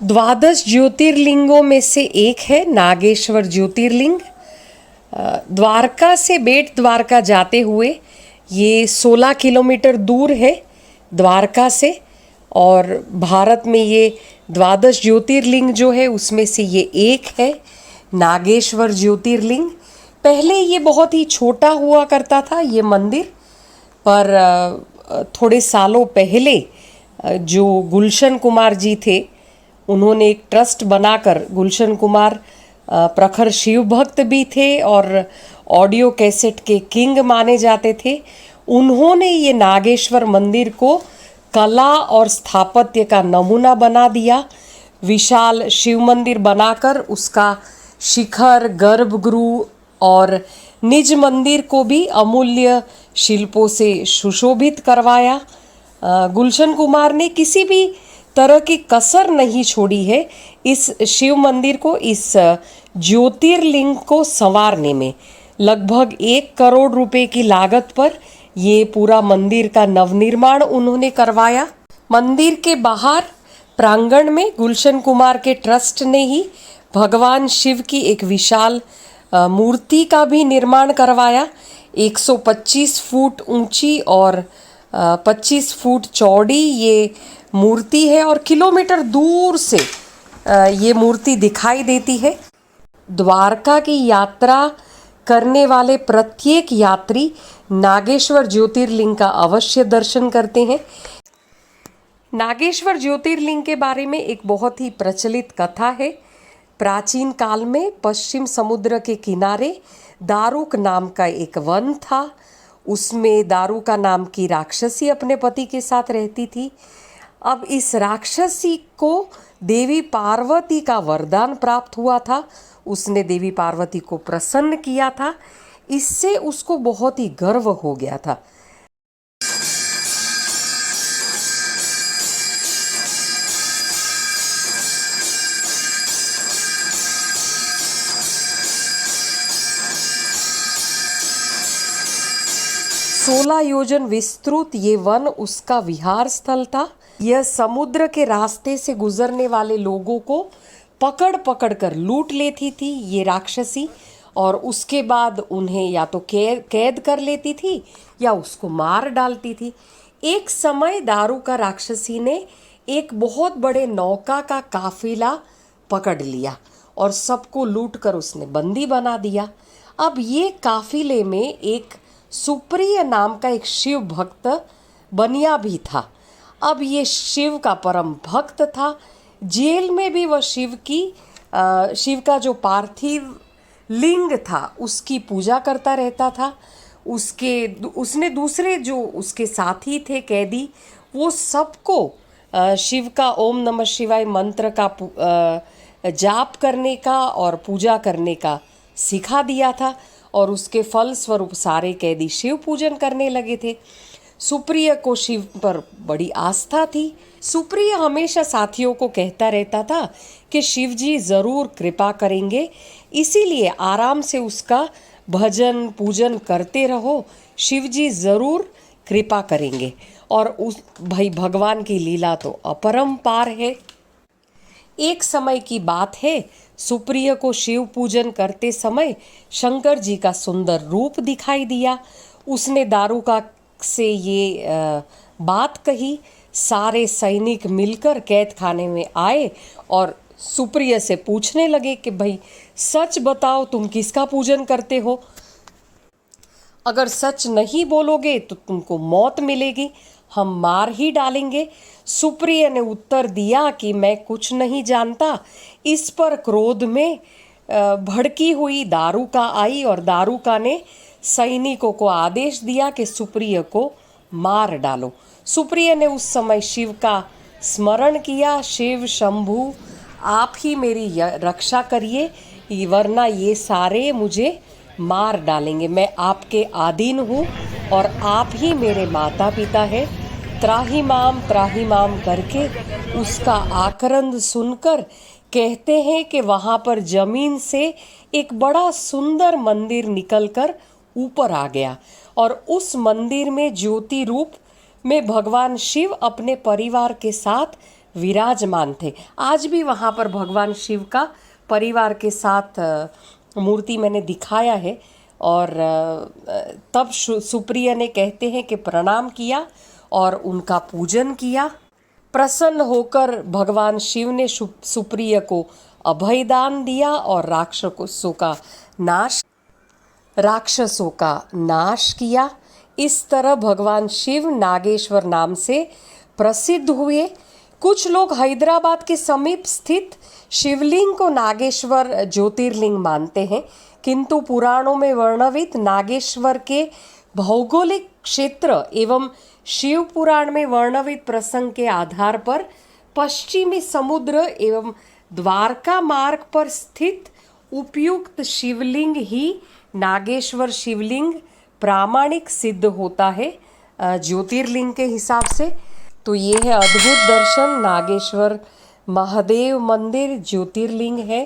द्वादश ज्योतिर्लिंगों में से एक है नागेश्वर ज्योतिर्लिंग। द्वारका से बेट द्वारका जाते हुए ये 16 किलोमीटर दूर है द्वारका से। और भारत में ये द्वादश ज्योतिर्लिंग जो है उसमें से ये एक है नागेश्वर ज्योतिर्लिंग। पहले ये बहुत ही छोटा हुआ करता था ये मंदिर, पर थोड़े सालों पहले जो गुलशन कुमार जी थे उन्होंने एक ट्रस्ट बनाकर, गुलशन कुमार प्रखर शिव भक्त भी थे और ऑडियो कैसेट के किंग माने जाते थे। उन्होंने ये नागेश्वर मंदिर को कला और स्थापत्य का नमूना बना दिया। विशाल शिव मंदिर बनाकर उसका शिखर, गर्भगृह और निज मंदिर को भी अमूल्य शिल्पों से सुशोभित करवाया। गुलशन कुमार ने किसी भी तरह की कसर नहीं छोड़ी है इस शिव मंदिर को, इस ज्योतिर्लिंग को संवारने में। लगभग 1 करोड़ रुपए की लागत पर ये पूरा मंदिर का नवनिर्माण उन्होंने करवाया। मंदिर के बाहर प्रांगण में गुलशन कुमार के ट्रस्ट ने ही भगवान शिव की एक विशाल मूर्ति का भी निर्माण करवाया। 125 फुट ऊंची और 25 फुट चौड़ी ये मूर्ति है और किलोमीटर दूर से ये मूर्ति दिखाई देती है। द्वारका की यात्रा करने वाले प्रत्येक यात्री नागेश्वर ज्योतिर्लिंग का अवश्य दर्शन करते हैं। नागेश्वर ज्योतिर्लिंग के बारे में एक बहुत ही प्रचलित कथा है। प्राचीन काल में पश्चिम समुद्र के किनारे दारुक नाम का एक वन था। उसमें दारुका नाम की राक्षसी अपने पति के साथ रहती थी। अब इस राक्षसी को देवी पार्वती का वरदान प्राप्त हुआ था। उसने देवी पार्वती को प्रसन्न किया था, इससे उसको बहुत ही गर्व हो गया था। सोलह योजन विस्तृत ये वन उसका विहार स्थल था। यह समुद्र के रास्ते से गुजरने वाले लोगों को पकड़ पकड़ कर लूट लेती थी ये राक्षसी, और उसके बाद उन्हें या तो कैद कर लेती थी या उसको मार डालती थी। एक समय दारुका राक्षसी ने एक बहुत बड़े नौका का काफिला पकड़ लिया और सबको लूट कर उसने बंदी बना दिया। अब ये काफिले में एक सुप्रिय नाम का एक शिव भक्त बनिया भी था। अब ये शिव का परम भक्त था। जेल में भी वह शिव का जो पार्थिव लिंग था उसकी पूजा करता रहता था। उसने दूसरे जो उसके साथी थे कैदी, वो सबको शिव का ओम नमः शिवाय मंत्र का जाप करने का और पूजा करने का सिखा दिया था, और उसके फल स्वरूप सारे कैदी शिव पूजन करने लगे थे। सुप्रिय को शिव पर बड़ी आस्था थी। सुप्रिय हमेशा साथियों को कहता रहता था कि शिव जी जरूर कृपा करेंगे, इसीलिए आराम से उसका भजन पूजन करते रहो, शिव जी जरूर कृपा करेंगे। और उस भाई भगवान की लीला तो अपरंपार है। एक समय की बात है, सुप्रिय को शिव पूजन करते समय शंकर जी का सुंदर रूप दिखाई दिया। उसने दारुका से ये बात कही। सारे सैनिक मिलकर कैद खाने में आए और सुप्रिय से पूछने लगे कि भाई सच बताओ, तुम किसका पूजन करते हो? अगर सच नहीं बोलोगे तो तुमको मौत मिलेगी, हम मार ही डालेंगे। सुप्रिय ने उत्तर दिया कि मैं कुछ नहीं जानता। इस पर क्रोध में भड़की हुई दारुका आई और दारुका ने सैनिकों को आदेश दिया कि सुप्रिय को मार डालो। सुप्रिय ने उस समय शिव का स्मरण किया, शिव शंभु आप ही मेरी रक्षा करिए, वरना ये सारे मुझे मार डालेंगे। मैं आपके अधीन हूँ और आप ही मेरे माता पिता हैं। त्राही माम करके उसका आक्रंद सुनकर कहते हैं कि वहाँ पर जमीन से एक बड़ा सुंदर मंदिर निकलकर ऊपर आ गया, और उस मंदिर में ज्योति रूप में भगवान शिव अपने परिवार के साथ विराजमान थे। आज भी वहाँ पर भगवान शिव का परिवार के साथ मूर्ति मैंने दिखाया है। और तब सुप्रिया ने कहते हैं कि प्रणाम किया और उनका पूजन किया। प्रसन्न होकर भगवान शिव ने सुप्रिया को अभय दान दिया और राक्षसों का नाश किया। इस तरह भगवान शिव नागेश्वर नाम से प्रसिद्ध हुए। कुछ लोग हैदराबाद के समीप स्थित शिवलिंग को नागेश्वर ज्योतिर्लिंग मानते हैं, किंतु पुराणों में वर्णित नागेश्वर के भौगोलिक क्षेत्र एवं शिव पुराण में वर्णित प्रसंग के आधार पर पश्चिमी समुद्र एवं द्वारका मार्ग पर स्थित उपयुक्त शिवलिंग ही नागेश्वर शिवलिंग प्रामाणिक सिद्ध होता है ज्योतिर्लिंग के हिसाब से। तो ये है अद्भुत दर्शन, नागेश्वर महादेव मंदिर ज्योतिर्लिंग है।